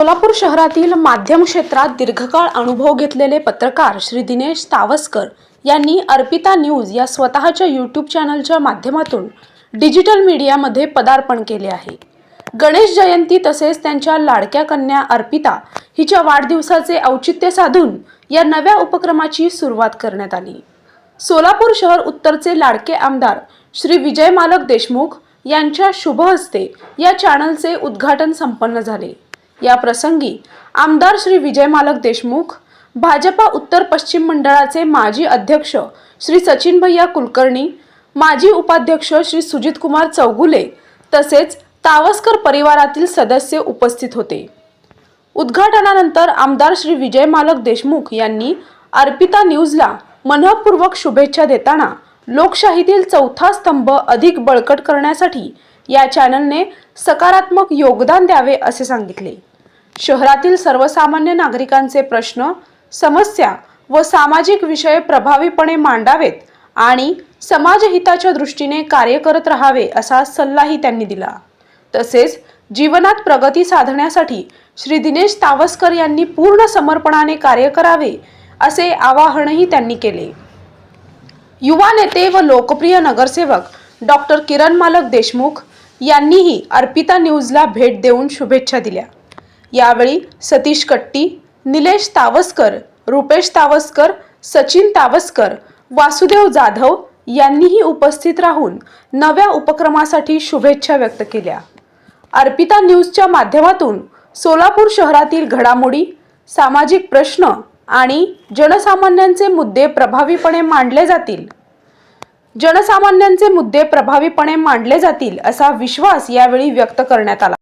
सोलापूर शहरातील माध्यम क्षेत्रात दीर्घकाळ अनुभव घेतलेले पत्रकार श्री दिनेश तावस्कर यांनी अर्पिता न्यूज या स्वतःच्या यूट्यूब चॅनलच्या माध्यमातून डिजिटल मीडियामध्ये पदार्पण केले आहे। गणेश जयंती तसेच त्यांच्या लाडक्या कन्या अर्पिता हिच्या वाढदिवसाचे औचित्य साधून या नव्या उपक्रमाची सुरुवात करण्यात आली। सोलापूर शहर उत्तरचे लाडके आमदार श्री विजय मालक देशमुख यांच्या शुभ हस्ते या चॅनलचे उद्घाटन संपन्न झाले। या प्रसंगी आमदार श्री विजय मालक देशमुख, भाजपा उत्तर पश्चिम मंडळाचे माजी अध्यक्ष श्री सचिन भैया कुलकर्णी, माजी उपाध्यक्ष श्री सुजित कुमार चौगुले तसेच तावस्कर परिवारातील सदस्य उपस्थित होते। उद्घाटनानंतर आमदार श्री विजय मालक देशमुख यांनी अर्पिता न्यूजला मनःपूर्वक शुभेच्छा देताना लोकशाहीतील चौथा स्तंभ अधिक बळकट करण्यासाठी या चॅनलने सकारात्मक योगदान द्यावे असे सांगितले। शहरातील सर्वसामान्य नागरिकांचे प्रश्न, समस्या व सामाजिक विषय प्रभावीपणे मांडावेत आणि समाजहिताच्या दृष्टीने कार्य करत राहावे असा सल्लाही त्यांनी दिला। तसेच जीवनात प्रगती साधण्यासाठी श्री दिनेश तावस्कर यांनी पूर्ण समर्पणाने कार्य करावे असे आवाहनही त्यांनी केले। युवा नेते व लोकप्रिय नगरसेवक डॉक्टर किरण मालक देशमुख यांनीही अर्पिता न्यूजला भेट देऊन शुभेच्छा दिल्या। यावेळी सतीश कट्टी, निलेश तावस्कर, रुपेश तावस्कर, सचिन तावस्कर, वासुदेव जाधव यांनीही उपस्थित राहून नव्या उपक्रमासाठी शुभेच्छा व्यक्त केल्या। अर्पिता न्यूजच्या माध्यमातून सोलापूर शहरातील घडामोडी, सामाजिक प्रश्न आणि जनसामान्यांचे मुद्दे प्रभावीपणे मांडले जातील असा विश्वास यावेळी व्यक्त करण्यात आला।